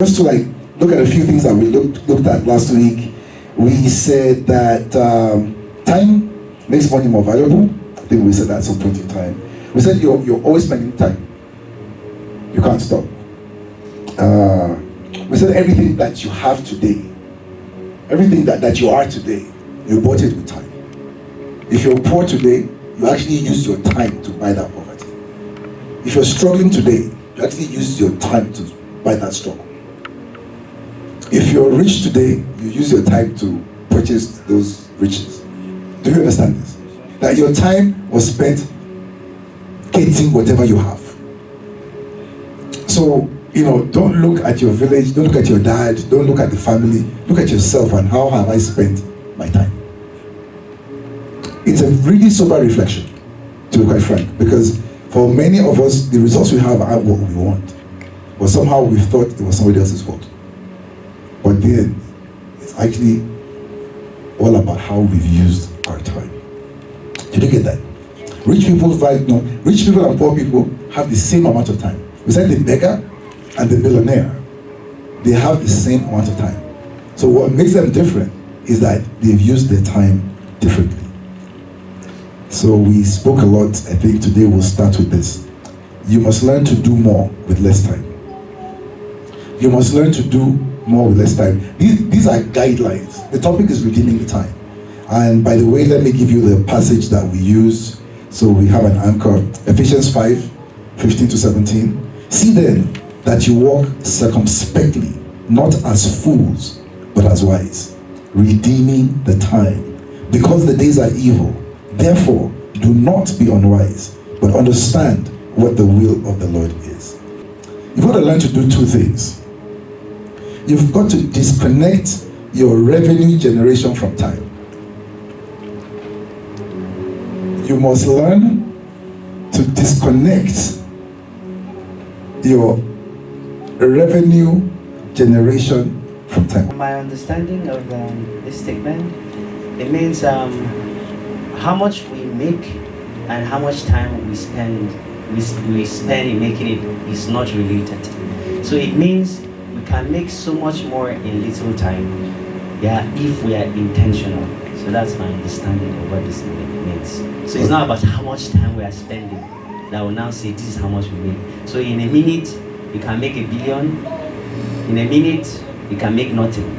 Just to look at a few things that we looked at last week, we said that time makes money more valuable. I think we said that at some point in time. We said you're always spending time. You can't stop. We said everything that you have today, everything that you are today, you bought it with time. If you're poor today, you actually used your time to buy that poverty. If you're struggling today, you actually used your time to buy that struggle. If you're rich today, you use your time to purchase those riches. Do you understand this? That your time was spent getting whatever you have. So, don't look at your village, don't look at your dad, don't look at the family, look at yourself and how have I spent my time. It's a really sober reflection, to be quite frank, because for many of us, the results we have aren't what we want. But somehow we thought it was somebody else's fault. But then, it's actually all about how we've used our time. Did you get that? Rich people and poor people have the same amount of time. We said the beggar and the billionaire, they have the same amount of time. So what makes them different is that they've used their time differently. So we spoke a lot. I think today we'll start with this. You must learn to do more with less time. You must learn to do more with less time. These are guidelines. The topic is redeeming the time. And by the way, let me give you the passage that we use. So we have an anchor, Ephesians 5:15-17. See then that you walk circumspectly, not as fools, but as wise, redeeming the time, because the days are evil. Therefore, do not be unwise, but understand what the will of the Lord is. You've got to learn to do two things. You've got to disconnect your revenue generation from time. You must learn to disconnect your revenue generation from time. My understanding of this statement, it means how much we make and how much time we spend in making it is not related. So it means we can make so much more in little time, if we are intentional. So that's my understanding of what this means. So it's not about how much time we are spending that will now say this is how much we make. So in a minute, you can make $1 billion. In a minute, you can make nothing.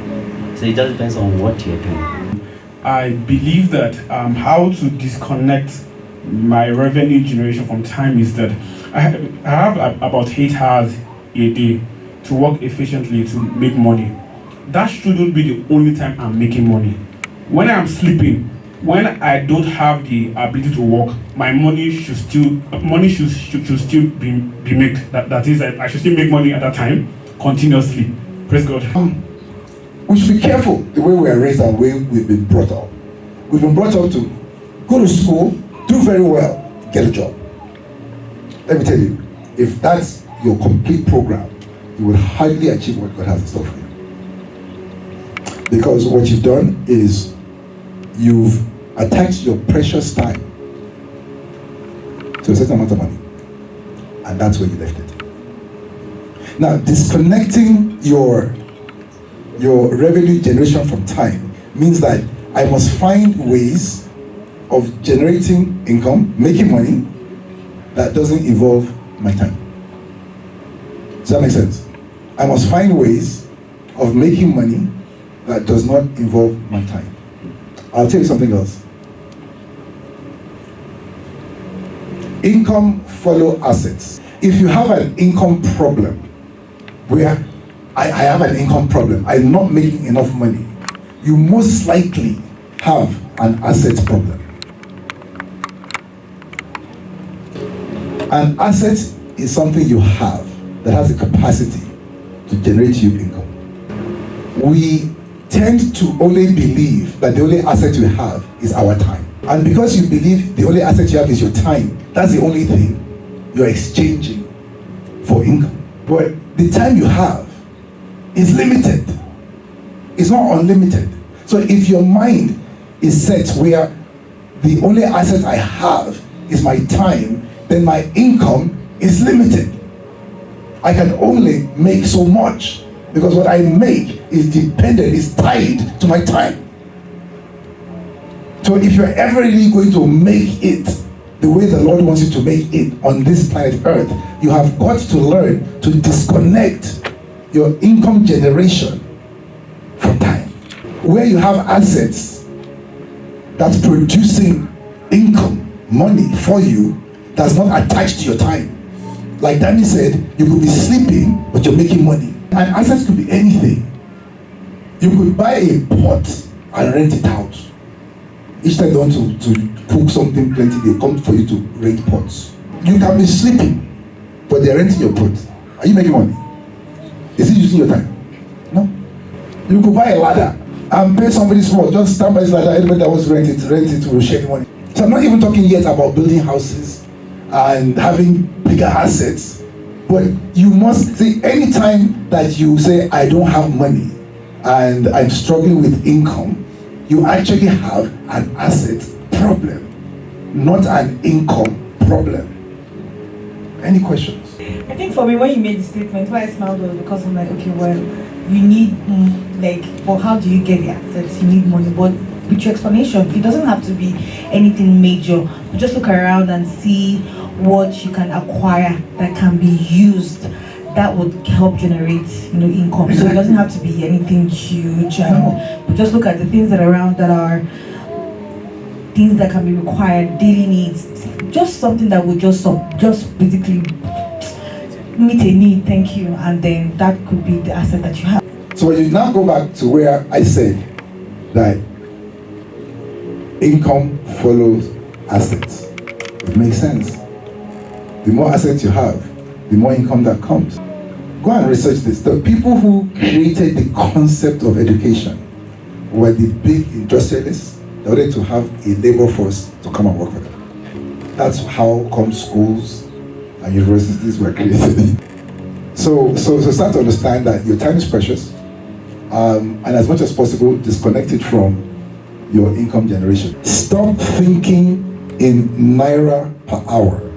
So it just depends on what you're doing. I believe that how to disconnect my revenue generation from time is that I have about 8 hours a day to work efficiently to make money. That shouldn't be the only time I'm making money. When I'm sleeping, when I don't have the ability to work, my money should still be made. That is, I should still make money at that time continuously. Praise God. We should be careful the way we are raised and the way we've been brought up. We've been brought up to go to school, do very well, get a job. Let me tell you, if that's your complete program, you will hardly achieve what God has in store for you. Because what you've done is you've attached your precious time to a certain amount of money. And that's where you left it. Now, disconnecting your revenue generation from time means that I must find ways of generating income, making money, that doesn't involve my time. Does that make sense? I must find ways of making money that does not involve my time. I'll tell you something else. Income follow assets. If you have an income problem, where I have an income problem, I'm not making enough money, you most likely have an asset problem. An asset is something you have that has the capacity to generate you income. We tend to only believe that the only asset we have is our time. And because you believe the only asset you have is your time, that's the only thing you're exchanging for income. But the time you have is limited. It's not unlimited. So if your mind is set where the only asset I have is my time, then my income is limited. I can only make so much. Because what I make is dependent, is tied to my time. So if you're ever really going to make it the way the Lord wants you to make it on this planet Earth, you have got to learn to disconnect your income generation from time. Where you have assets that's producing income, money for you, that's not attached to your time. Like Danny said, you could be sleeping, but you're making money. And assets could be anything. You could buy a pot and rent it out. Each time you want to cook something plenty, they come for you to rent pots. You can be sleeping, but they're renting your pot. Are you making money? Is it using your time? No. You could buy a ladder and pay somebody small. Just stand by this ladder. Anybody that wants to rent it will share the money. So I'm not even talking yet about building houses and having bigger assets. But you must see, anytime that you say, I don't have money and I'm struggling with income, you actually have an asset problem, not an income problem. Any questions? I think for me, when you made the statement, why I smiled was because I'm like, okay, well, you need, well, how do you get the assets? You need money. But with your explanation, it doesn't have to be anything major. Just look around and see what you can acquire that can be used that would help generate, income. So it doesn't have to be anything huge. But just look at the things that are around that are things that can be required, daily needs. Just something that would just basically meet a need. Thank you, and then that could be the asset that you have. So when you now go back to where I said that income follows assets, it makes sense. The more assets you have, the more income that comes. Go and research this. The people who created the concept of education were the big industrialists that wanted to have a labor force to come and work for them. That's how come schools and universities were created. So start to understand that your time is precious, and as much as possible, disconnect it from your income generation. Stop thinking in naira per hour.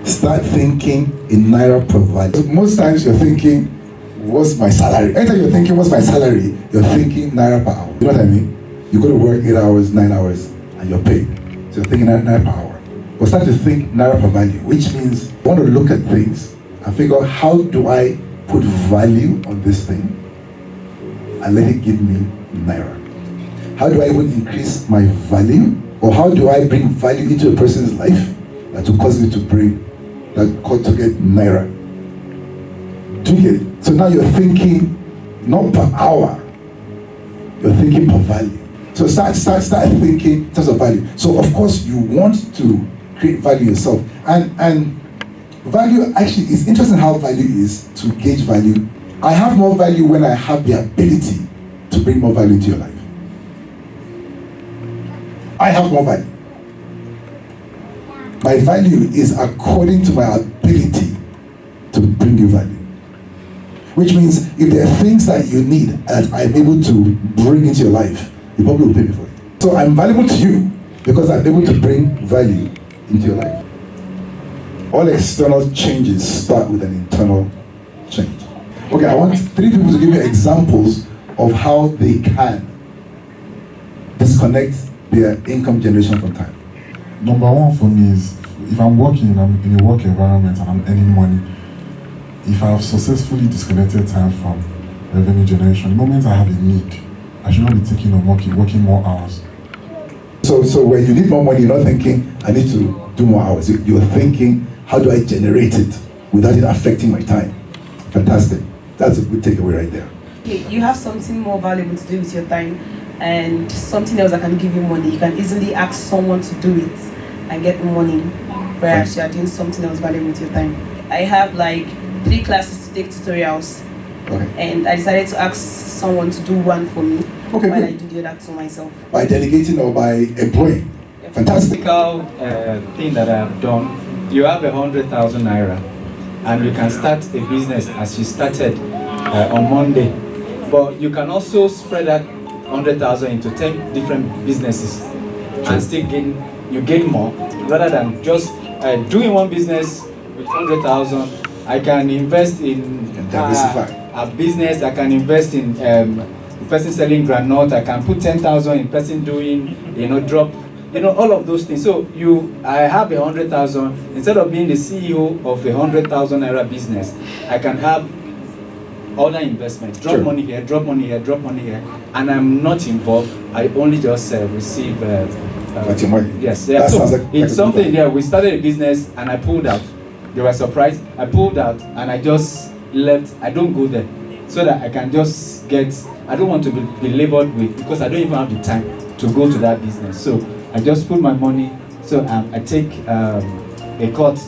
Start thinking in naira per value. Most times you're thinking, what's my salary? Anytime you're thinking, what's my salary? You're thinking naira per hour. You know what I mean? You go to work 8 hours, 9 hours, and you're paid. So you're thinking naira per hour. But start to think naira per value, which means you want to look at things and figure out, how do I put value on this thing and let it give me naira? How do I even increase my value? Or how do I bring value into a person's life that will cause me to get naira? Do you get it? So now you're thinking not per hour, you're thinking per value. So start thinking in terms of value. So of course you want to create value yourself. And value, actually, it's interesting how value is to gauge value. I have more value when I have the ability to bring more value into your life. I have more value. My value is according to my ability to bring you value. Which means if there are things that you need that I'm able to bring into your life, you probably will pay me for it. So I'm valuable to you because I'm able to bring value into your life. All external changes start with an internal change. Okay, I want 3 people to give me examples of how they can disconnect their income generation from time. Number one for me is, if I'm working, I'm in a work environment and I'm earning money, if I have successfully disconnected time from revenue generation, the moment I have a need, I should not be thinking of working more hours. So when you need more money, you're not thinking, I need to do more hours. You're thinking, how do I generate it without it affecting my time? Fantastic. That's a good takeaway right there. Okay, you have something more valuable to do with your time and something else that can give you money. You can easily ask someone to do it and get money, whereas you are doing something else valuable with your time. I have like 3 classes to take tutorials, Okay. and I decided to ask someone to do one for me while good. I do the other two myself. By delegating or by employing. Fantastic. Typical thing that I have done, you have 100,000 naira and you can start a business as you started on Monday, but you can also spread that 100,000 into 10 different businesses and still gain more rather than just doing one business with 100,000 I can invest in diversify. a business. I can invest in the person selling granite. I can put 10,000 in person doing, drop, all of those things. So I have 100,000. Instead of being the CEO of 100,000 naira business, I can have other investments. Drop money here, drop money here, drop money here, and I'm not involved. I only just receive. But your money. Yes, yeah. So it's something there. We started a business and I pulled out. They were surprised. I pulled out and I just left. I don't go there so that I can just get. I don't want to be labored with, because I don't even have the time to go to that business. So I just put my money. So I take a cut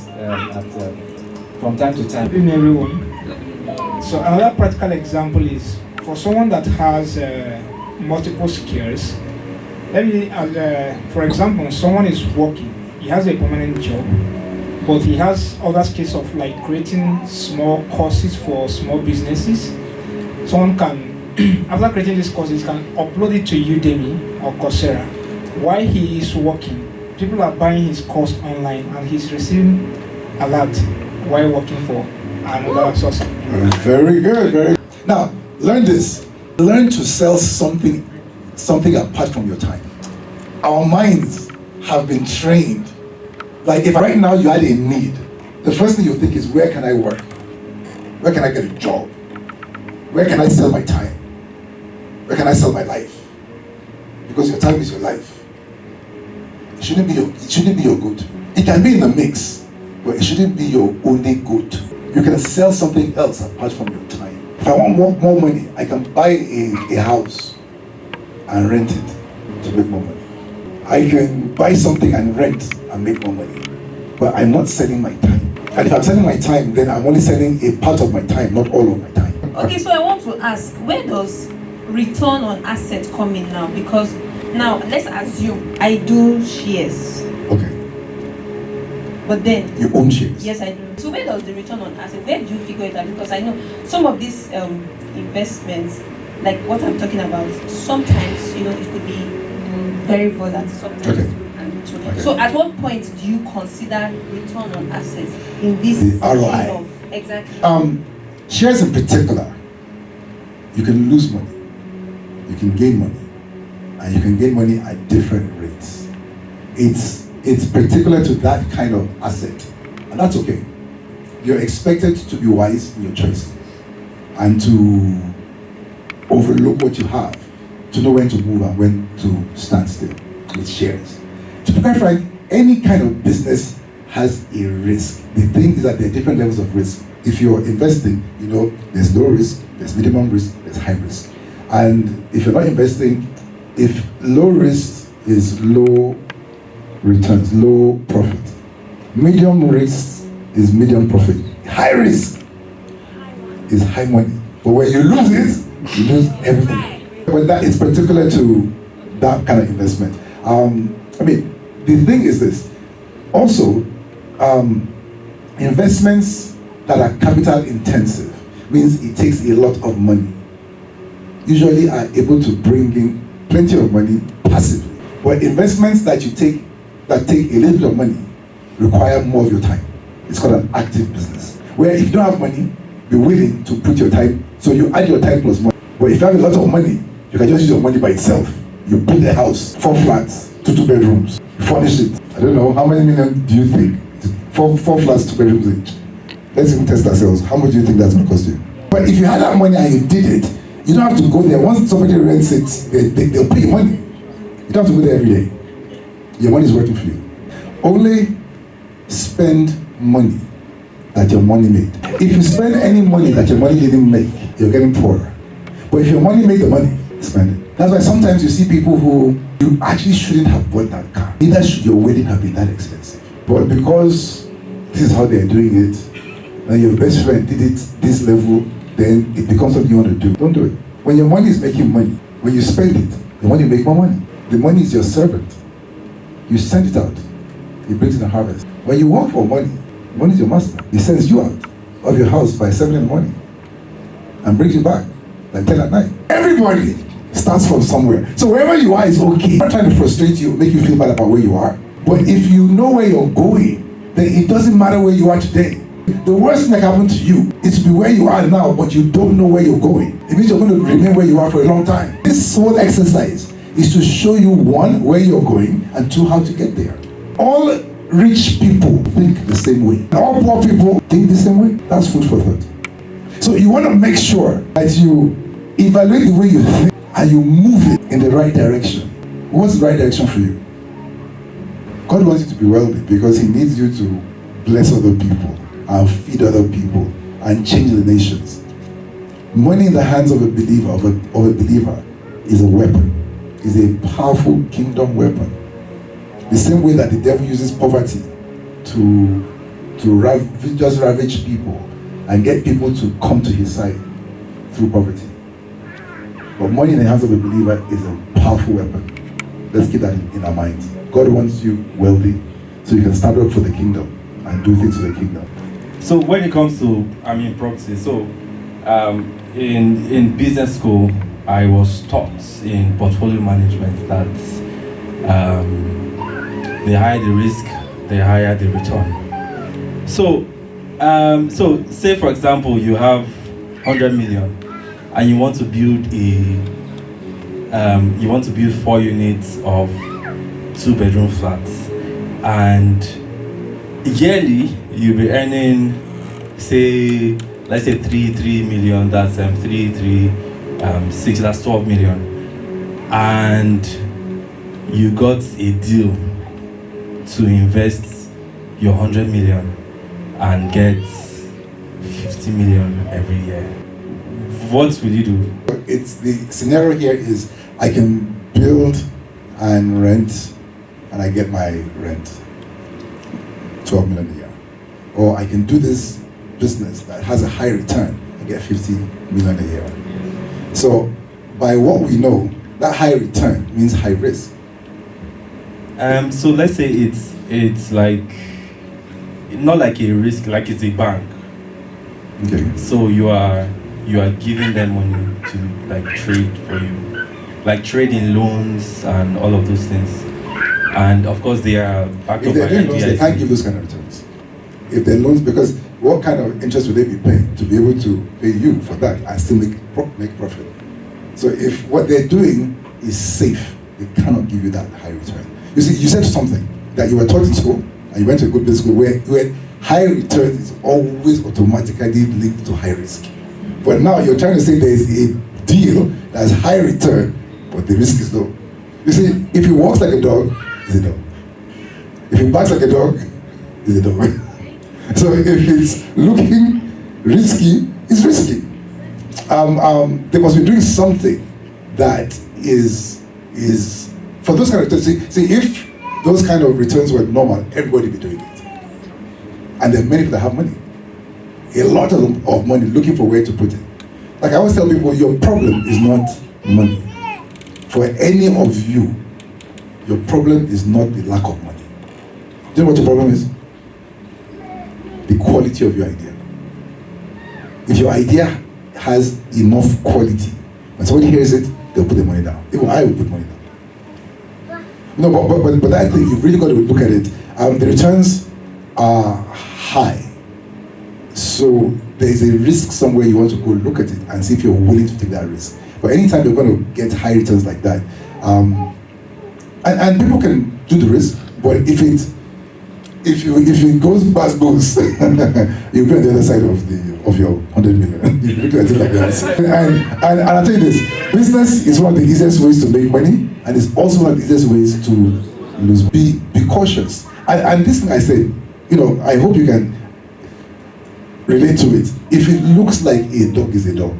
from time to time. Good evening, everyone. So another practical example is for someone that has multiple skills. Let me, for example, someone is working, he has a permanent job, but he has other skills of like creating small courses for small businesses. Someone can, after creating these courses, can upload it to Udemy or Coursera. While he is working, people are buying his course online and he's receiving a lot while working for another source. Very good, very good. Now, learn this. Learn to sell something apart from your time. Our minds have been trained. Like if right now you had a need, the first thing you think is, where can I work? Where can I get a job? Where can I sell my time? Where can I sell my life? Because your time is your life. It shouldn't be your good. It can be in the mix, but it shouldn't be your only good. You can sell something else apart from your time. If I want more money, I can buy a house and rent it to make more money. I can buy something and rent and make more money. But I'm not selling my time. And if I'm selling my time, then I'm only selling a part of my time, not all of my time. Okay, so I want to ask, where does return on asset come in now? Because now, let's assume I do shares. Okay. But then... You own shares? Yes, I do. So where does the return on asset, where do you figure it out? Because I know some of these investments, like what I'm talking about, sometimes, it could be very volatile. Sometimes. Okay. Okay. So at what point do you consider return on assets in this the ROI? Exactly. Shares in particular, you can lose money, you can gain money, and you can gain money at different rates. It's particular to that kind of asset, and that's okay. You're expected to be wise in your choice and to overlook what you have, to know when to move and when to stand still with shares. To be quite frank, any kind of business has a risk. The thing is that there are different levels of risk. If you're investing, there's low risk, there's minimum risk, there's high risk. And if you're not investing, if low risk is low returns, low profit. Medium risk is medium profit. High risk is high money. But when you lose it, you lose everything. But that is particular to that kind of investment. The thing is this. Also, investments that are capital intensive means it takes a lot of money. Usually are able to bring in plenty of money passively. But investments that take a little bit of money require more of your time. It's called an active business. Where if you don't have money, be willing to put your time, so you add your time plus money. But if you have a lot of money, you can just use your money by itself. You build a house, 4 flats, 2 bedrooms, you furnish it. I don't know, how many million do you think? 4 flats, 2 bedrooms each. Let's even test ourselves. How much do you think that's going to cost you? But if you had that money and you did it, you don't have to go there. Once somebody rents it, they'll pay you money. You don't have to go there every day. Your money is working for you. Only spend money that your money made. If you spend any money that your money didn't make, you're getting poorer. But if your money made the money, spend it. That's why sometimes you see people who you actually shouldn't have bought that car. Neither should your wedding have been that expensive. But because this is how they're doing it, and your best friend did it this level, then it becomes something you want to do. Don't do it. When your money is making money, when you spend it, the money make more money. The money is your servant. You send it out. It brings in a harvest. When you work for money, money is your master. He sends you out of your house by 7 in the morning and brings you back like 10 at night. Everybody starts from somewhere. So wherever you are is okay. I'm not trying to frustrate you, make you feel bad about where you are. But if you know where you're going, then it doesn't matter where you are today. The worst thing that can happen to you is to be where you are now, but you don't know where you're going. It means you're going to remain where you are for a long time. This whole exercise is to show you, one, where you're going, and two, how to get there. All rich people think the same way. All poor people think the same way. That's food for thought. So you want to make sure that you evaluate the way you think and you move it in the right direction. What's the right direction for you? God wants you to be wealthy because He needs you to bless other people and feed other people and change the nations. Money in the hands of a believer, of a believer, is a weapon. Is a powerful kingdom weapon. The same way that the devil uses poverty to just ravage people and get people to come to his side through poverty. But money in the hands of a believer is a powerful weapon. Let's keep that in our minds. God wants you wealthy so you can stand up for the kingdom and do things for the kingdom. So when it comes to, property, so in business school, I was taught in portfolio management that the higher the risk, the higher the return. So, say for example, you have 100 million, and you want to build 4 units of 2-bedroom flats, and yearly you'll be earning, let's say 3 million. That's 6, that's 12 million, and you got a deal to invest your 100 million and get 50 million every year. What will you do? It's the scenario here is I can build and rent and I get my rent 12 million a year, or I can do this business that has a high return and get 50 million a year. So by what we know, that high return means high risk. So let's say it's like not like a risk, like it's a bank. Okay. So you are giving them money to like trade for you, like trading loans and all of those things. And of course they are backed If up by they're doing loans, they can't give those kind of returns. If they're loans, because what kind of interest would they be paying to be able to pay you for that and still make profit? So if what they're doing is safe, they cannot give you that high return. You see, you said something that you were taught in school, and you went to a good business school where high return is always automatically linked to high risk. But now you're trying to say there is a deal that's high return, but the risk is low. You see, if he walks like a dog, he's a dog. If he barks like a dog, he's a dog. So if it's looking risky, it's risky. They must be doing something that is for those kind of returns. See, if those kind of returns were normal, everybody would be doing it. And there are many people that have money. A lot of money looking for where to put it. Like I always tell people, your problem is not money. For any of you, your problem is not the lack of money. Do you know what your problem is? The quality of your idea. If your idea has enough quality, when somebody hears it, they'll put the money down. Even I will put money down. No, but I think you've really got to look at it. The returns are high. So there is a risk somewhere. You want to go look at it and see if you're willing to take that risk. But anytime you're going to get high returns like that, and people can do the risk, but if it goes past goals, you'll be on the other side of your 100 million. You look at it like that. And I'll tell you this: business is one of the easiest ways to make money, and it's also one of the easiest ways to lose. Be cautious. And this thing I said, I hope you can relate to it. If it looks like a dog is a dog,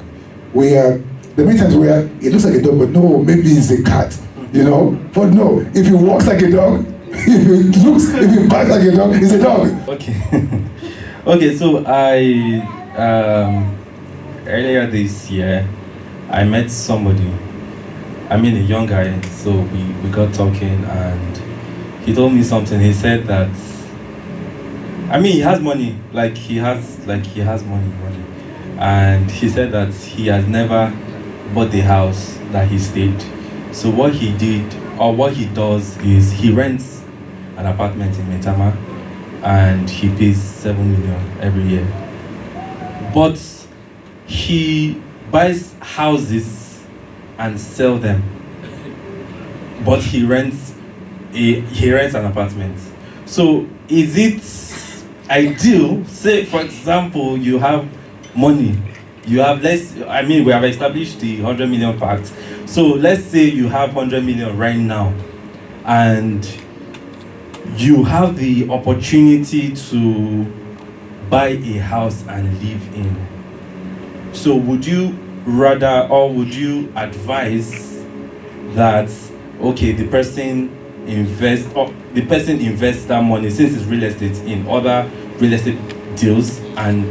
there are many times where it looks like a dog, but no, maybe it's a cat, But no, if it walks like a dog, if it barks like a dog, it's a dog. Okay. Okay, so I earlier this year I met somebody, a young guy, so we got talking and he told me something. He said that he has money, he has money. And he said that he has never bought the house that he stayed. So what he did, or what he does, is he rents an apartment in Metama, and he pays 7 million every year. But he buys houses and sell them. But he rents an apartment. So is it ideal? Say for example, you have money. You have we have established the 100 million pact. So let's say you have 100 million right now, and you have the opportunity to buy a house and live in. So would you rather, or would you advise that, okay, the person invests that money, since it's real estate, in other real estate deals, and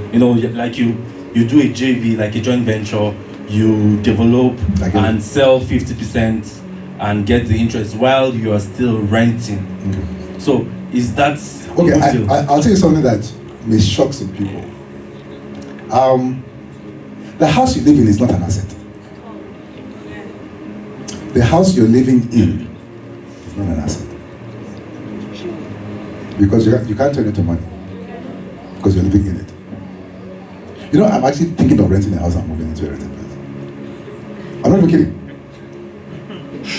like you do a JV, like a joint venture, you develop and sell 50% and get the interest while you are still renting. Okay. So is that okay? I'll tell you something that may shock some people. The house you live in is not an asset. The house you're living in is not an asset, because you can't turn it to money, because you're living in it. I'm actually thinking of renting a house and moving into a rented place. I'm not even kidding.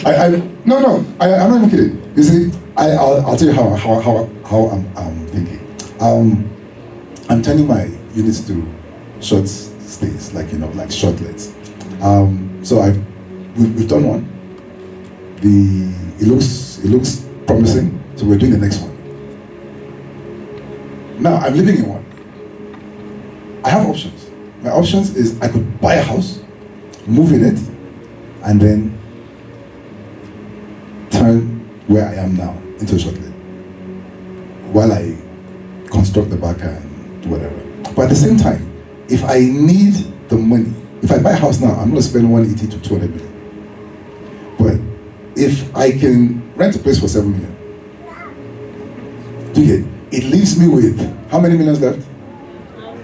I'm not even kidding. You see, I'll tell you how I'm thinking. I'm turning my units to short stays, like short lets. So we've done one. It looks promising. So we're doing the next one. Now I'm living in one. I have options. My options is I could buy a house, move in it, and then turn where I am now into a short let, while I construct the back and do whatever. But at the same time, if I need the money, if I buy a house now, I'm going to spend 180 to 200 million. But if I can rent a place for 7 million, it leaves me with how many millions left?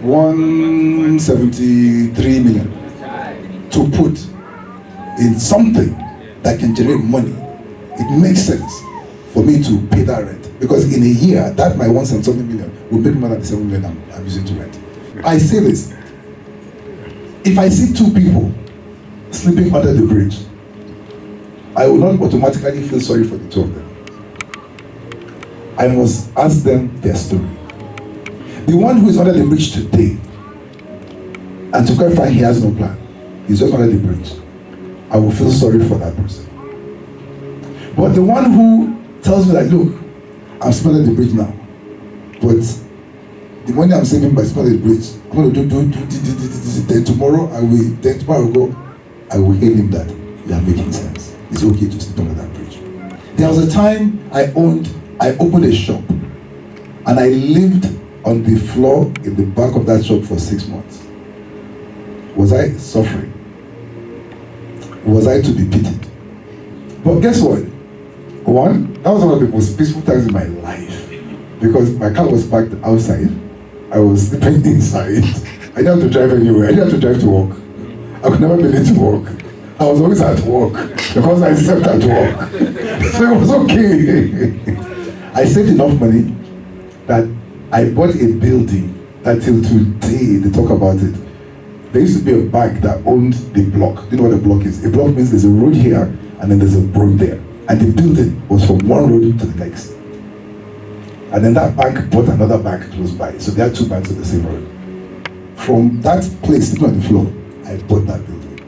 173 million to put in something that can generate money. It makes sense for me to pay that rent, because in a year, that my 177 million will make more than the 7 million I'm using to rent. I say this: if I see two people sleeping under the bridge, I will not automatically feel sorry for the two of them. I must ask them their story. The one who is under the bridge today, and to quite frank, he has no plan, he's just under the bridge, I will feel sorry for that person. But the one who tells me that, look, I'm still under the bridge now, but the money I'm saving by still under the bridge, I'm going to do, then tomorrow I will go, I will hail him that you are making sense. It's okay to sleep under that bridge. There was a time I opened a shop, and I lived on the floor in the back of that shop for 6 months. Was I suffering? Was I to be pitied? But guess what? One, that was one of the most peaceful times in my life, because my car was parked outside. I was sleeping inside. I didn't have to drive anywhere. I didn't have to drive to work. I could never be late to work. I was always at work because I slept at work. So it was okay. I saved enough money that I bought a building that till today they talk about it. There used to be a bank that owned the block. Do you know what a block is? A block means there's a road here and then there's a road there. And the building was from one road to the next. And then that bank bought another bank close by. So there are two banks on the same road. From that place, sitting on the floor, I bought that building.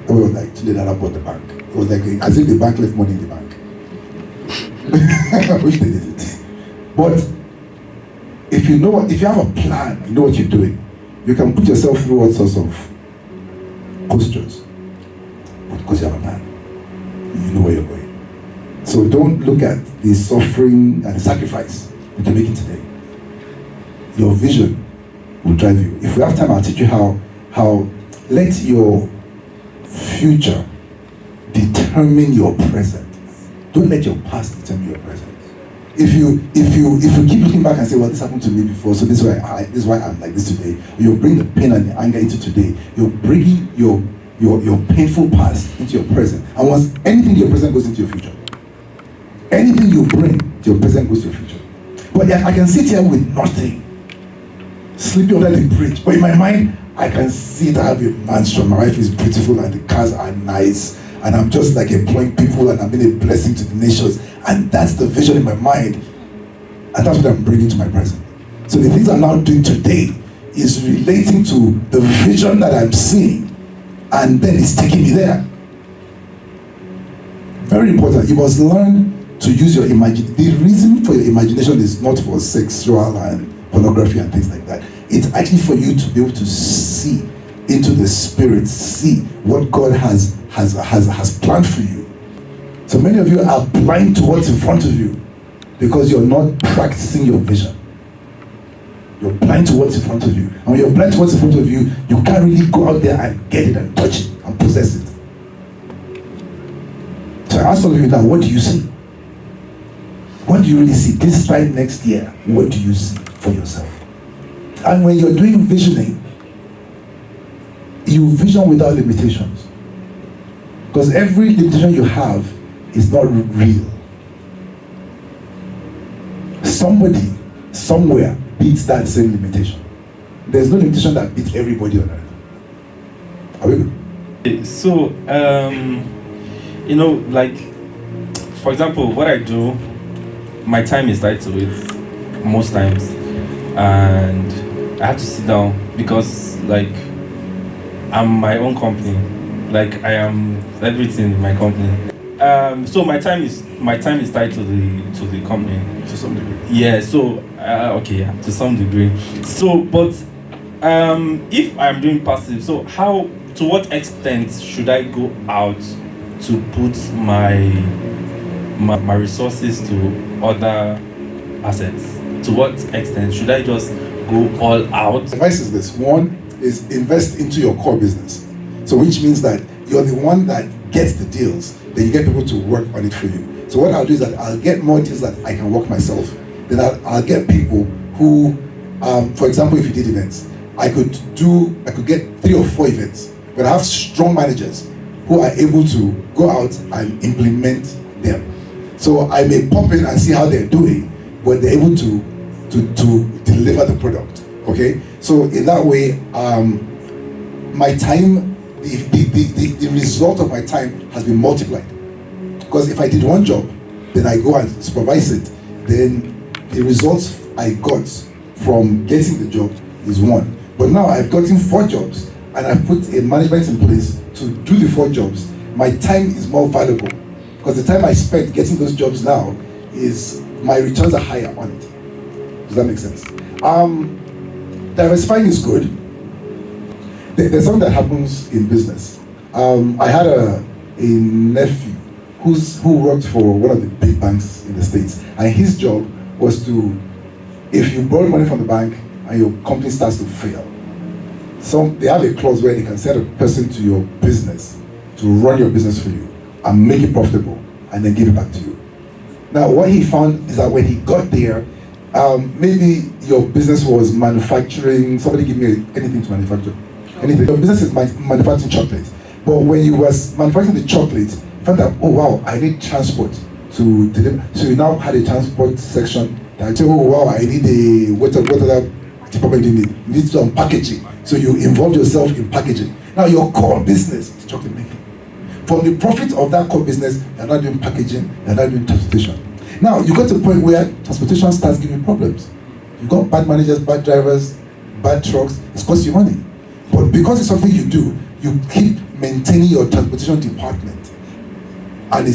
It was like, today that I bought the bank. It was like as if the bank left money in the bank. I wish they did it. But if you have a plan, you know what you're doing, you can put yourself through all sorts of postures. But because you have a plan, you know where you're going. So don't look at the suffering and the sacrifice you can make it today. Your vision will drive you. If we have time, I'll teach you how let your future determine your present. Don't let your past determine your present. If you keep looking back and say, well, this happened to me before, so this is why I'm like this today, you bring the pain and the anger into today. You're bringing your painful past into your present. And once anything to your present goes into your future. Anything you bring to your present goes to your future. But But yeah, I can sit here with nothing, sleeping under the bridge. But in my mind, I can see that I have a mansion, my wife is beautiful, and the cars are nice, and I'm just like employing people, and I'm being a blessing to the nations. And that's the vision in my mind, and that's what I'm bringing to my present. So the things I'm now doing today is relating to the vision that I'm seeing, and then it's taking me there. Very important. You must learn to use your imagination. The reason for your imagination is not for sexual and pornography and things like that. It's actually for you to be able to see into the spirit, see what God has planned for you. So many of you are blind to what's in front of you because you're not practicing your vision. You're blind to what's in front of you. And when you're blind to what's in front of you, you can't really go out there and get it and touch it and possess it. So I ask all of you now, what do you see? What do you really see? This time next year, what do you see for yourself? And when you're doing visioning, you vision without limitations. Because every limitation you have is not real. Somebody, somewhere, beats that same limitation. There's no limitation that beats everybody on earth. Are we good? So, you know, like, for example, what I do, my time is tied to it most times. And I have to sit down because, like, I'm my own company. Like, I am everything in my company. So my time is tied to the company To some degree. yeah. So okay, yeah, to some degree. So but if I'm doing passive, so to what extent should I go out to put my resources to other assets? To what extent should I just go all out? Advice is this. One is invest into your core business. So which means that you're the one that gets the deals, then you get people to work on it for you. So what I'll do is that I'll get more deals that I can work myself. Then I'll get people who, for example, if you did events, I could get 3 or 4 events, but I have strong managers who are able to go out and implement them. So I may pop in and see how they're doing, but they're able to deliver the product. Okay, so in that way, my time, the result of my time has been multiplied. Because if I did one job, then I go and supervise it, then the results I got from getting the job is 1. But now I've gotten 4 jobs and I've put a management in place to do the 4 jobs. My time is more valuable because the time I spent getting those jobs now is, my returns are higher on it. Does that make sense? Diversifying is good. There's something that happens in business. I had a nephew who worked for one of the big banks in the States, and his job was to, if you borrow money from the bank and your company starts to fail, they have a clause where they can send a person to your business to run your business for you and make it profitable and then give it back to you. Now what he found is that when he got there, maybe your business was manufacturing, somebody give me anything to manufacture. Anything. Your business is manufacturing chocolate. But when you was manufacturing the chocolate, you found that, oh wow, I need transport to deliver. So you now had a transport section that say, oh wow, I need what other department do you need? You need some packaging. So you involve yourself in packaging. Now your core business is chocolate making. From the profit of that core business, you're not doing packaging, you're not doing transportation. Now you got to a point where transportation starts giving problems. You got bad managers, bad drivers, bad trucks, it's cost you money. But because it's something you do, you keep maintaining your transportation department. And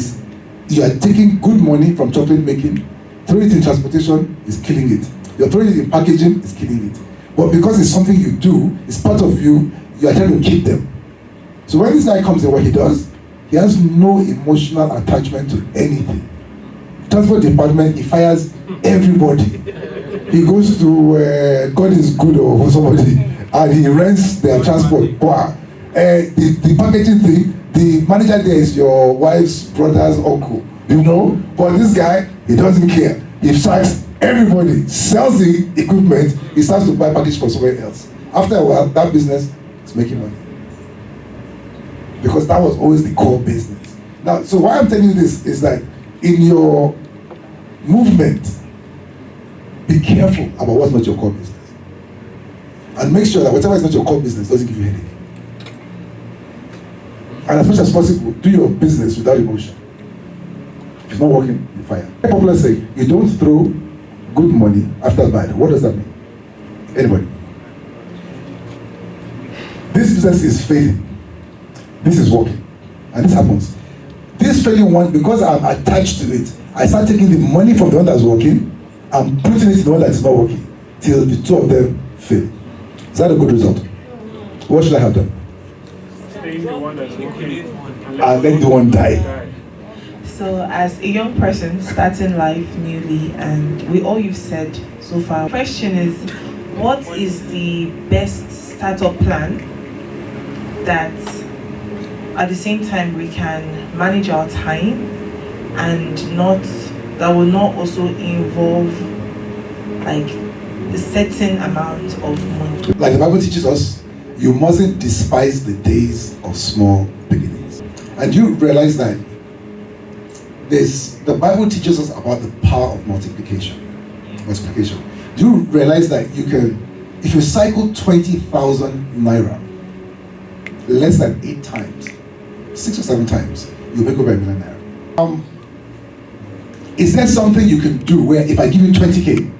you are taking good money from chocolate making, throwing it in transportation is killing it. You're throwing it in packaging, is killing it. But because it's something you do, it's part of you, you are trying to keep them. So when this guy comes in, what he does, he has no emotional attachment to anything. Transport department, he fires everybody. He goes to God is good or somebody, and he rents their transport. Wow. The packaging thing, the manager there is your wife's brother's uncle, you know. But this guy, he doesn't care. He sacks everybody, sells the equipment, he starts to buy package for somewhere else. After a while, that business is making money. Because that was always the core business. Now, so why I'm telling you this is that in your movement, be careful about what's not your core business. And make sure that whatever is not your core business doesn't give you headache. And as much as possible, do your business without emotion. If it's not working, you fire. A popular say, you don't throw good money after bad. What does that mean? Anybody? This business is failing. This is working. And this happens. This failing one, because I'm attached to it, I start taking the money from the one that's working and putting it in the one that is not working till the two of them fail. Is that a good result? What should I have done? Staying the one that's working And let the one die. So, as a young person starting life newly, and with all you've said so far, the question is, what is the best startup plan that at the same time we can manage our time and that will not also involve like a certain amount of money? Like the Bible teaches us, you mustn't despise the days of small beginnings. And you realize that the Bible teaches us about the power of multiplication. Do you realize that you can, if you cycle 20,000 naira less than 8 times, 6 or 7 times, you'll make over 1 million naira. Is there something you can do where if I give you 20K,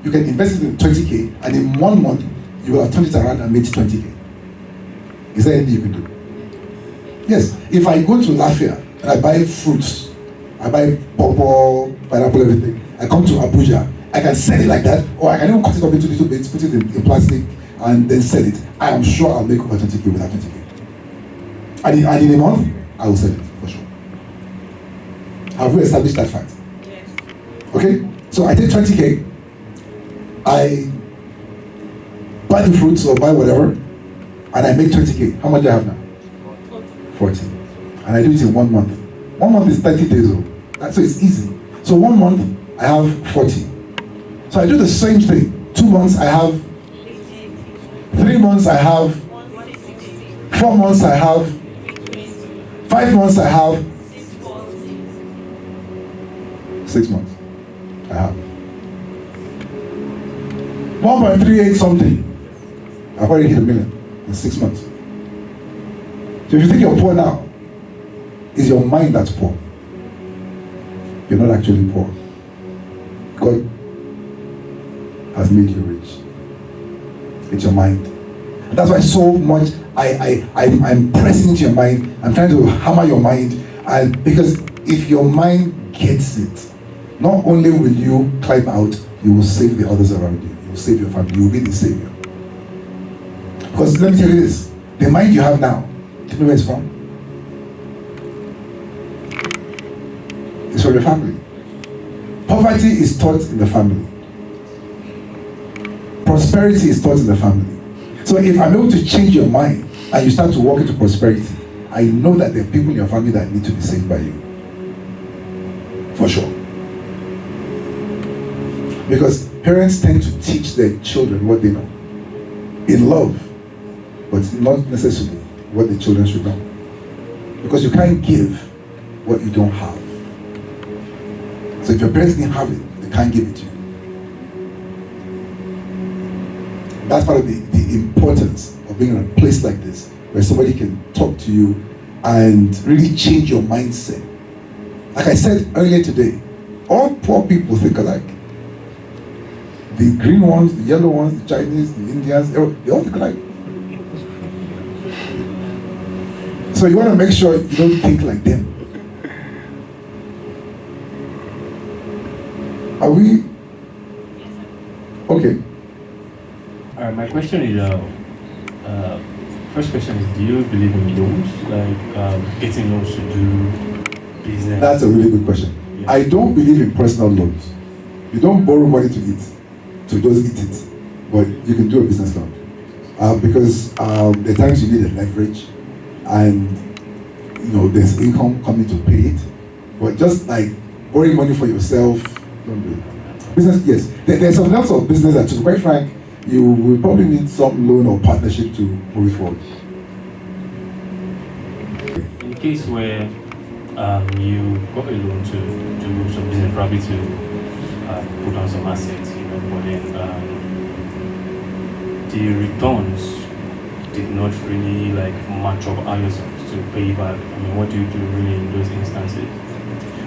you can invest it in 20K, and in 1 month, you will have turned it around and made 20K? Is there anything you can do? Yes. If I go to Lafayette and I buy fruits, I buy pawpaw, pineapple, everything, I come to Abuja, I can sell it like that, or I can even cut it up into little bits, put it in plastic, and then sell it. I am sure I'll make over 20K with that 20K. And in a month, I will sell it, for sure. Have we established that fact? Yes. Okay? So I take 20K, I buy the fruits or buy whatever, and I make 20K. How much do I have now? 40. And I do it in 1 month. 1 month is 30 days old. So it's easy. So 1 month, I have 40. So I do the same thing. 2 months, I have. 3 months, I have. 4 months, I have. 5 months, I have. 6 months, I have. 1.38 something. I've already hit 1 million in 6 months. So if you think you're poor now, it's your mind that's poor. You're not actually poor. God has made you rich. It's your mind. And that's why so much I'm pressing into your mind. I'm trying to hammer your mind. And because if your mind gets it, not only will you climb out, you will save the others around you. You will save your family. You will be the savior. Because let me tell you this, the mind you have now, do you know where it's from? It's from your family. Poverty is taught in the family. Prosperity is taught in the family. So if I'm able to change your mind and you start to walk into prosperity, I know that there are people in your family that need to be saved by you. For sure. Because parents tend to teach their children what they know. In love, but not necessarily what the children should know. Because you can't give what you don't have. So if your parents didn't have it, they can't give it to you. That's part of the importance of being in a place like this, where somebody can talk to you and really change your mindset. Like I said earlier today, all poor people think alike. The green ones, the yellow ones, the Chinese, the Indians, they all think alike. So you want to make sure you don't think like them. Are we? Okay. My question is, first question is, do you believe in loans? Like getting loans to do business? That's a really good question. Yes. I don't believe in personal loans. You don't borrow money to eat, to just eat it. But you can do a business loan. Because there are times you need a leverage and there's income coming to pay it. But just like borrowing money for yourself, don't do it. Business, yes. There's some levels of business that, to be quite frank, you will probably need some loan or partnership to move it forward. In the case where you got a loan to do some business, probably to put on some assets, investment, but then the returns did not really like match up how you're supposed to pay back. I mean, what do you do really in those instances?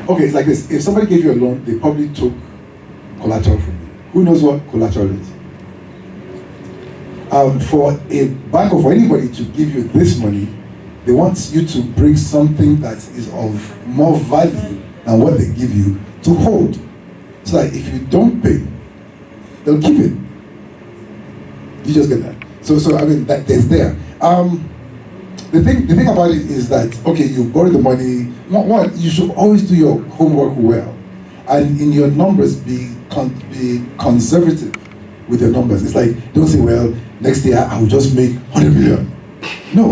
Okay, it's like this. If somebody gave you a loan, they probably took collateral from you. Who knows what collateral is? For a bank or for anybody to give you this money, they want you to bring something that is of more value than what they give you to hold. So that if you don't pay, they'll keep it. You just get that. So I mean, that there's there. The thing about it is that, okay, you borrow the money. One, you should always do your homework well, and in your numbers be conservative with your numbers. It's like, don't say, well, next year I will just make 100 million. No,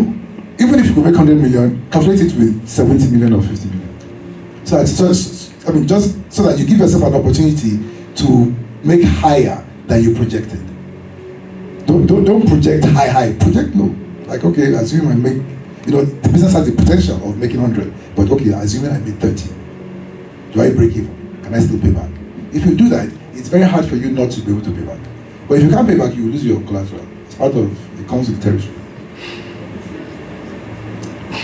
even if you can make 100 million, calculate it with 70 million or 50 million. So just so that you give yourself an opportunity to make higher than you projected. Don't project high. Project low. Like, okay, assume I make, the business has the potential of making 100, but okay, assuming I make 30. Do I break even? Can I still pay back? If you do that, it's very hard for you not to be able to pay back. But if you can't pay back, you will lose your collateral. It's part of, it comes with territory.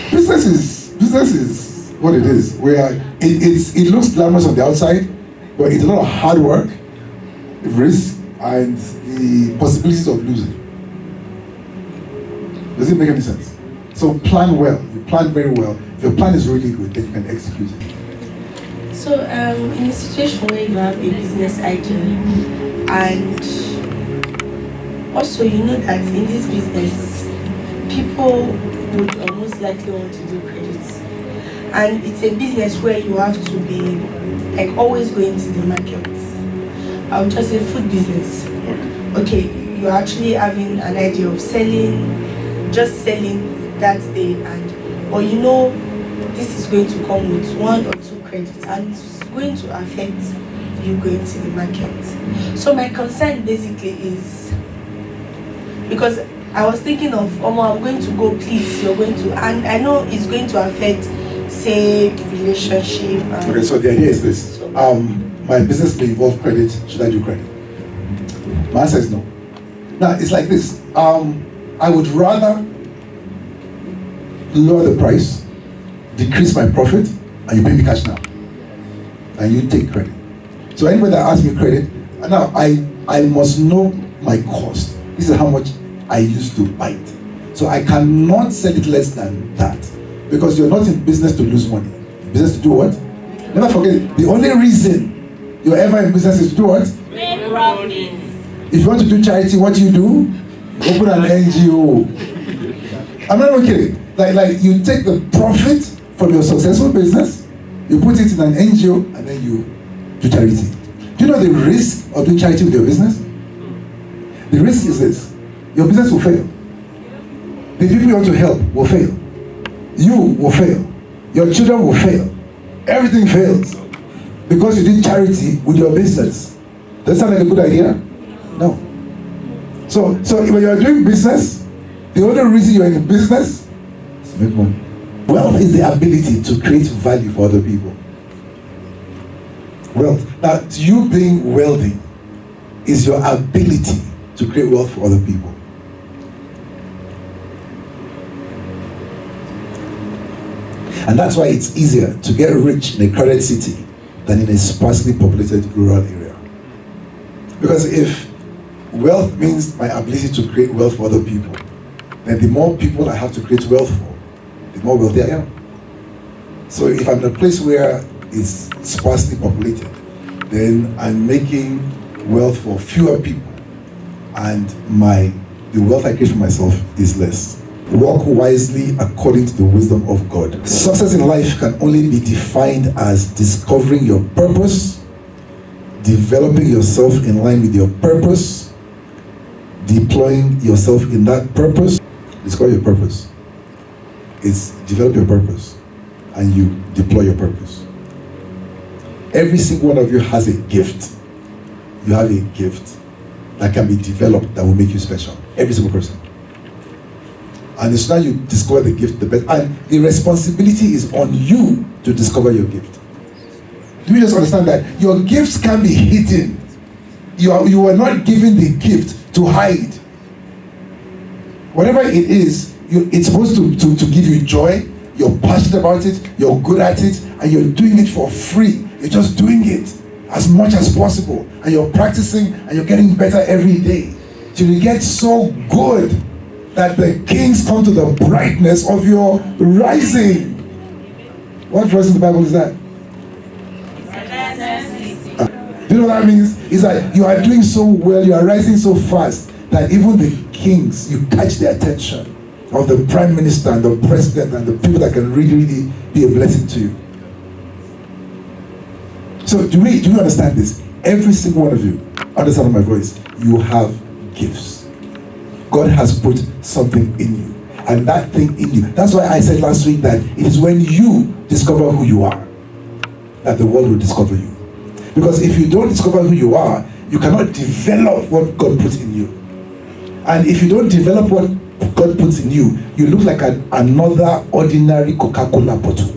Business is what it is. Where it looks glamorous on the outside, but it's a lot of hard work, risk, and the possibilities of losing. Does it make any sense? So plan well. You plan very well. If your plan is really good, then you can execute it. So in a situation where you have a business idea, and also you know that in this business, people would most likely want to do credits. And it's a business where you have to be like always going to the market. I would just say food business. Okay, you're actually having an idea of selling that day, or this is going to come with 1 or 2 credits and it's going to affect you going to the market. So my concern basically is, because I was thinking of, I'm going to go, please, you're going to, and I know it's going to affect, say, relationship. Okay, so the idea is this. My business may involve credit. Should I do credit? My answer is no. Now, it's like this. I would rather lower the price, decrease my profit, and you pay me cash now, and you take credit. So anybody that asks me credit, now I must know my cost. This is how much I used to buy it. So I cannot sell it less than that, because you're not in business to lose money. Business to do what? Never forget, the only reason you're ever in business is to do what? Make profit. If you want to do charity, what do? Open an NGO. I'm not even kidding. Like you take the profit from your successful business, you put it in an NGO, and then you do charity. Do you know the risk of doing charity with your business? The risk is this: your business will fail. The people you want to help will fail. You will fail. Your children will fail. Everything fails because you did charity with your business. Does that sound like a good idea? No. So when you are doing business, the only reason you're in business is to make money. Wealth is the ability to create value for other people. Wealth. Now, you being wealthy is your ability to create wealth for other people. And that's why it's easier to get rich in a crowded city than in a sparsely populated rural area. Because if wealth means my ability to create wealth for other people, then the more people I have to create wealth for, the more wealthy I am. So if I'm in a place where it's sparsely populated, then I'm making wealth for fewer people, and the wealth I create for myself is less. Walk wisely according to the wisdom of God. Success in life can only be defined as discovering your purpose, developing yourself in line with your purpose, deploying yourself in that purpose. Discover your purpose. It's develop your purpose and you deploy your purpose. Every single one of you has a gift. You have a gift that can be developed that will make you special. Every single person. And it's now you discover the gift the best. And the responsibility is on you to discover your gift. Do you just understand that? Your gifts can be hidden. You were not given the gift to hide. Whatever it is, it's supposed to give you joy. You're passionate about it, you're good at it, and you're doing it for free. You're just doing it as much as possible, and you're practicing, and you're getting better every day till you get so good that the kings come to the brightness of your rising. What verse in the Bible is that? Do you know what that means? It's like you are doing so well, you are rising so fast that even the kings, you catch the attention of the prime minister and the president and the people that can really, really be a blessing to you. So do you understand this? Every single one of you, under the sound of my voice, you have gifts. God has put something in you. And that thing in you, that's why I said last week that it is when you discover who you are that the world will discover you. Because if you don't discover who you are, you cannot develop what God puts in you. And if you don't develop what God puts in you, you look like another ordinary Coca-Cola bottle.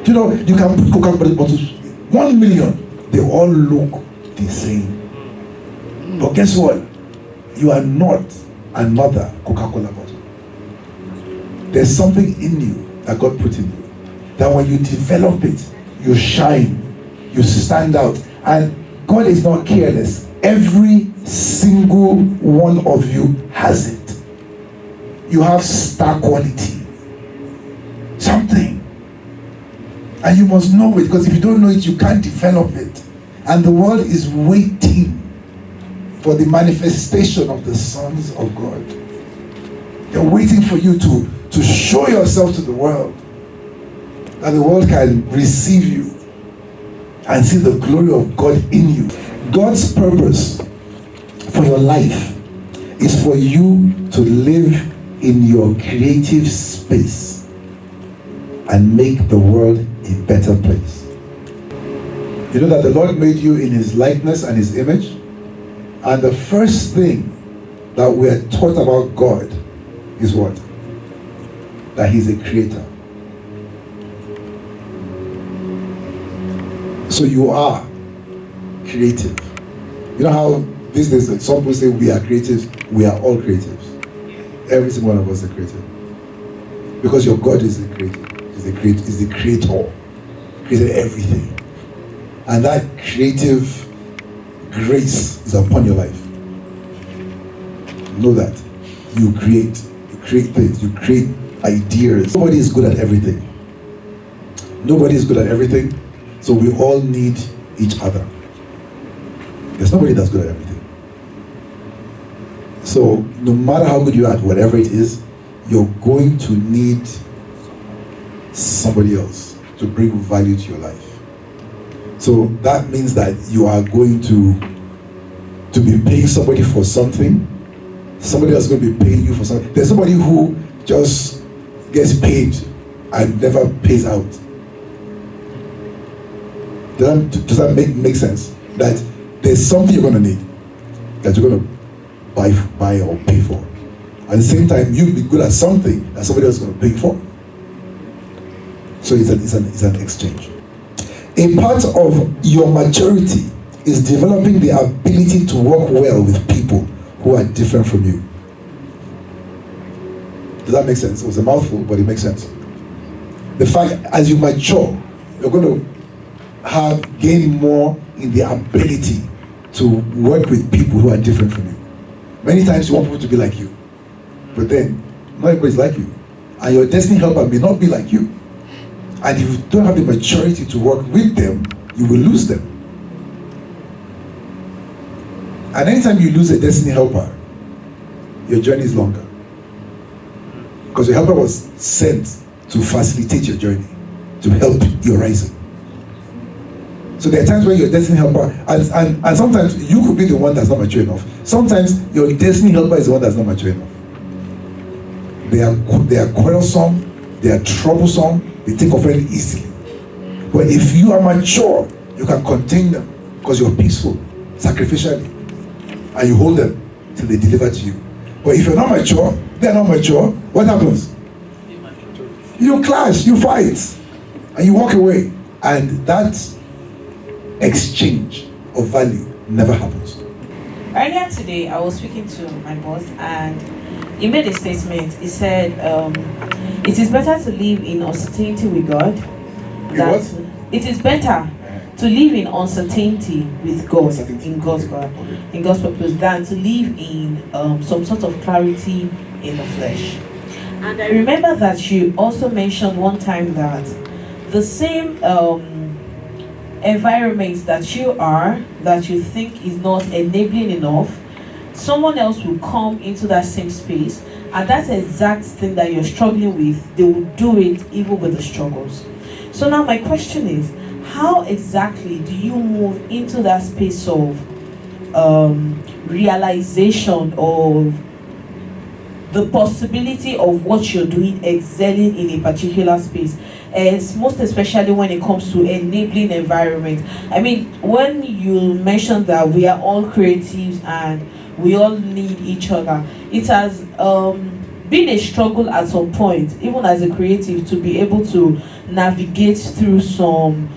You know, you can put Coca-Cola bottles, 1 million, they all look the same. But guess what? You are not another Coca-Cola bottle. There's something in you that God put in you, that when you develop it, you shine, you stand out. And God is not careless. Every single one of you has it. You have star quality. Something. And you must know it, because if you don't know it, you can't develop it. And the world is waiting for the manifestation of the sons of God. They're waiting for you to show yourself to the world, that the world can receive you and see the glory of God in you. God's purpose for your life is for you to live in your creative space and make the world a better place. You know that the Lord made you in His likeness and His image, and the first thing that we are taught about God is what? That He's a creator. So you are creative. You know how these days some people say we are creatives? We are all creatives. Every single one of us is creative. Because your God is the creator. Is the creator. Created everything. And that creative grace is upon your life. Know that. You create things, you create ideas. Nobody is good at everything. Nobody is good at everything. So we all need each other. There's nobody that's good at everything. So no matter how good you are at whatever it is, you're going to need somebody else to bring value to your life. So that means that you are going to be paying somebody for something. Somebody else is going to be paying you for something. There's somebody who just gets paid and never pays out. Does that make sense? That there's something you're going to need that you're going to buy or pay for. At the same time, you'll be good at something that somebody else is going to pay for. So it's an exchange. A part of your maturity is developing the ability to work well with people who are different from you. Does that make sense? It was a mouthful, but it makes sense. The fact, as you mature, you're going to gain more in the ability to work with people who are different from you. Many times you want people to be like you, but then not everybody's like you. And your destiny helper may not be like you. And if you don't have the maturity to work with them, you will lose them. And anytime you lose a destiny helper, your journey is longer. Because your helper was sent to facilitate your journey, to help your rising. So there are times when your destiny helper, and sometimes you could be the one that's not mature enough. Sometimes your destiny helper is the one that's not mature enough. They are quarrelsome, they are troublesome, they take offense easily. But if you are mature, you can contain them because you're peaceful, sacrificially, and you hold them till they deliver to you. But if you're not mature, they're not mature, what happens? You clash, you fight, and you walk away. And that exchange of value never happens. Earlier today, I was speaking to my boss, and he made a statement. He said, "It is better to live in uncertainty with God than it is better to live in uncertainty with God, in God's purpose, than to live in some sort of clarity in the flesh." And I remember that you also mentioned one time that the same environment that you think is not enabling enough, someone else will come into that same space, and that's the exact thing that you're struggling with. They will do it even with the struggles. So now my question is, how exactly do you move into that space of realization of the possibility of what you're doing excelling in a particular space, and most especially when it comes to enabling environment? I mean, when you mentioned that we are all creatives and we all need each other, it has been a struggle at some point, even as a creative, to be able to navigate through some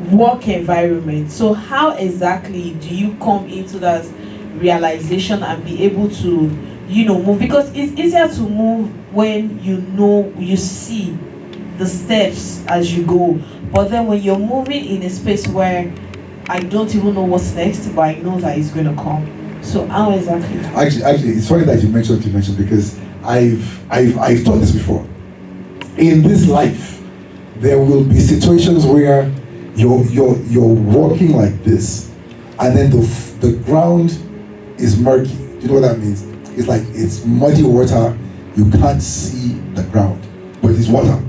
work environment. So how exactly do you come into that realization and be able to, move? Because it's easier to move when you see the steps as you go, but then when you're moving in a space where I don't even know what's next, but I know that it's going to come. So how exactly? Actually, it's funny that you mentioned because I've thought this before. In this life, there will be situations where you're walking like this, and then the ground is murky. You know what that means? It's like it's muddy water. You can't see the ground, but it's water,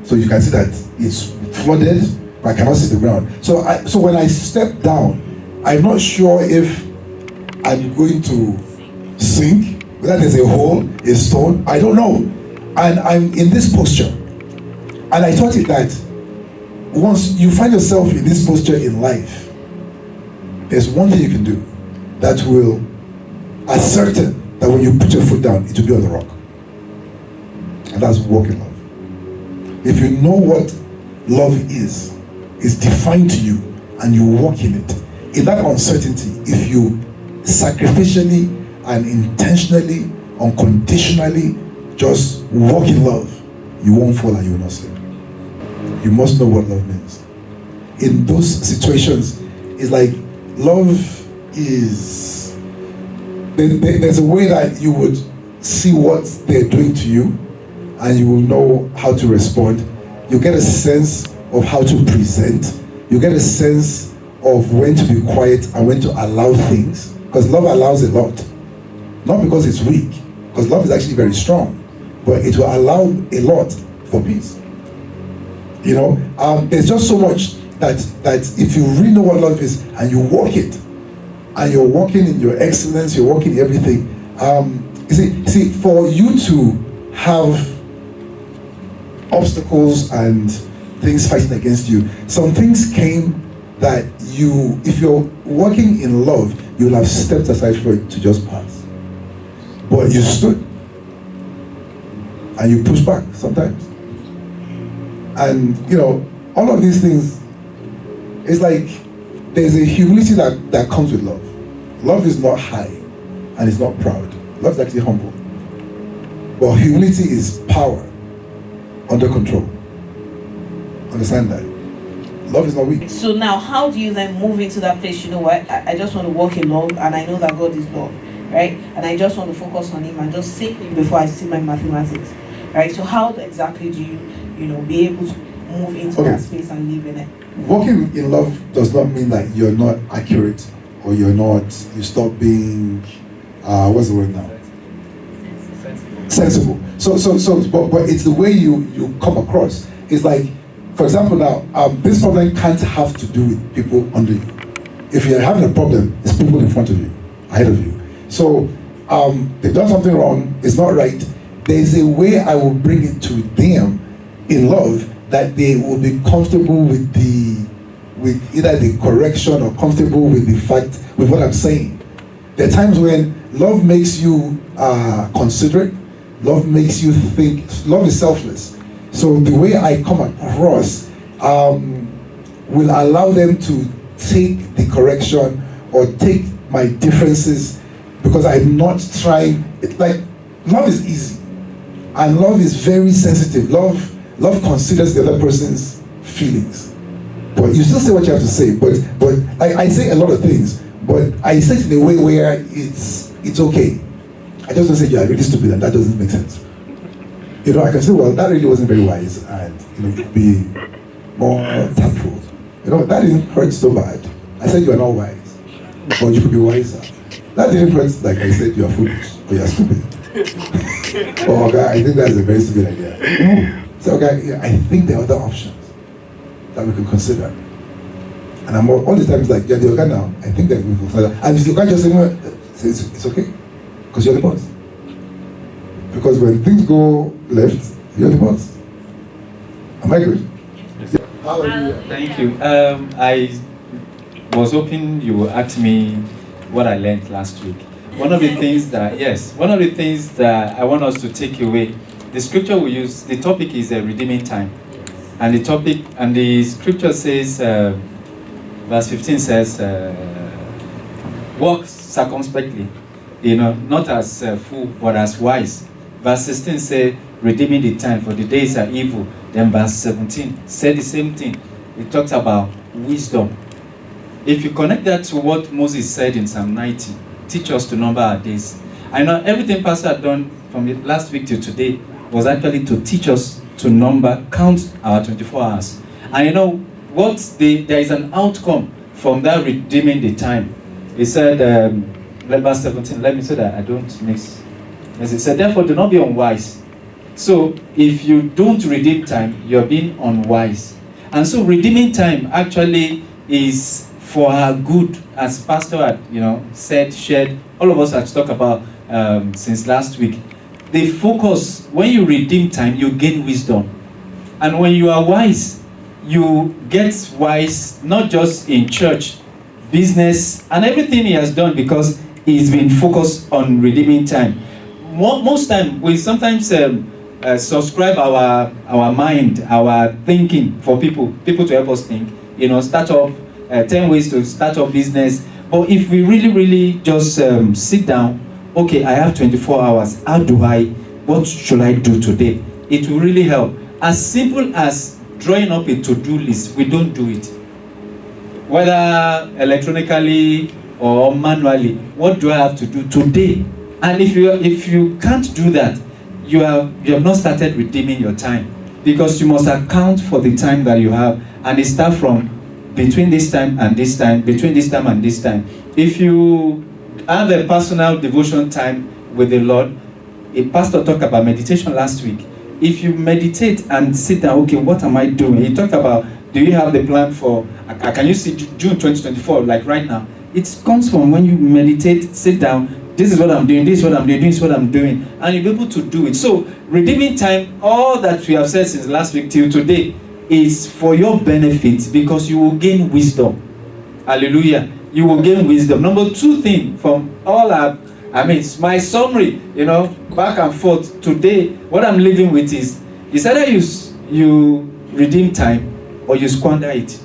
so you can see that it's flooded, but I cannot see the ground. So when I step down, I'm not sure if I'm going to sink, whether there's a hole, a stone, I don't know. And I'm in this posture. And I thought it that once you find yourself in this posture in life, there's one thing you can do that will ascertain that when you put your foot down, it will be on the rock. And that's walk in love. If you know what love is defined to you, and you walk in it, in that uncertainty, if you sacrificially and intentionally, unconditionally just walk in love, you won't fall and you will not slip. You must know what love means. In those situations, it's like love is, there's a way that you would see what they're doing to you, and you will know how to respond. You get a sense of how to present. You get a sense of when to be quiet and when to allow things, because love allows a lot. Not because it's weak, because love is actually very strong, but it will allow a lot for peace. There's just so much that if you really know what love is and you walk it, and you're walking in your excellence, you're walking in everything. You see, for you to have obstacles and things fighting against you, some things came that if you're walking in love, you'll have stepped aside for it to just pass. But you stood and you pushed back sometimes. And all of these things, it's like there's a humility that comes with love. Love is not high and it's not proud. Love is actually humble. But humility is power under control. Understand that? Love is not weak. So now, how do you then move into that place? You know what? I just want to walk in love, and I know that God is love, right? And I just want to focus on Him and just see Him before I see my mathematics, right? So how exactly do you, be able to move into that space and live in it? Walking in love does not mean that you're not accurate, or you stop being, what's the word now? Sensible. But it's the way you come across. It's like, for example, now, this problem can't have to do with people under you. If you're having a problem, it's people in front of you, ahead of you. So they've done something wrong, it's not right. There's a way I will bring it to them in love that they will be comfortable with either the correction or comfortable with the fact, with what I'm saying. There are times when love makes you considerate, love makes you think, love is selfless. So the way I come across will allow them to take the correction or take my differences because I'm not trying. Like, love is easy, and love is very sensitive. Love considers the other person's feelings, but you still say what you have to say. But like, I say a lot of things, but I say it in a way where it's okay. I just don't say, yeah, really stupid, and that doesn't make sense. You know, I can say, well, that really wasn't very wise, and you know, be more tactful. You know, that didn't hurt so bad. I said you are not wise, but you could be wiser. That didn't hurt like I said you are foolish or you are stupid. Oh, okay, I think that's a very stupid idea. So, okay, yeah, I think there are other options that we could consider. And I'm all the time it's like, yeah, the okay now. I think that we will consider. And if you can't just say, no, it's okay, because you're the boss. Because when things go left, you're the boss. Am I good? Thank you. I was hoping you would ask me what I learned last week. One of the things that I want us to take away, the scripture we use, the topic is redeeming time. And the scripture says, verse 15 says, walk circumspectly, you know, not as fool, but as wise. Verse 16 says, redeeming the time, for the days are evil. Then verse 17 said the same thing. It talks about wisdom. If you connect that to what Moses said in Psalm 90, teach us to number our days. I know everything Pastor had done from the last week to today was actually to teach us to count our 24 hours. And you know, there is an outcome from that redeeming the time. He said, verse 17, let me say that I don't mix. He said, therefore do not be unwise. So if you don't redeem time, you're being unwise. And so redeeming time actually is for our good, as Pastor had shared, all of us have talked about since last week. The focus, when you redeem time, you gain wisdom. And when you are wise, you get wise, not just in church, business, and everything he has done, because he's been focused on redeeming time. Most time, we sometimes subscribe our mind, our thinking for people to help us think. You know, start up 10 ways to start up business. But if we really just sit down, okay, I have 24 hours. What should I do today? It will really help. As simple as drawing up a to-do list, we don't do it. Whether electronically or manually, what do I have to do today? And if you can't do that, you have not started redeeming your time, because you must account for the time that you have, and it starts from between this time and this time, between this time and this time. If you have a personal devotion time with the Lord, a pastor talked about meditation last week. If you meditate and sit down, okay, what am I doing? He talked about, do you have the plan for, can you see June 2024, like right now? It comes from when you meditate, sit down, this is what I'm doing, this is what I'm doing, this is what I'm doing, and you'll be able to do it. So, redeeming time, all that we have said since last week till today, is for your benefit, because you will gain wisdom. Hallelujah. You will gain wisdom. Number two thing from all it's my summary, back and forth. Today, what I'm living with is either you redeem time or you squander it.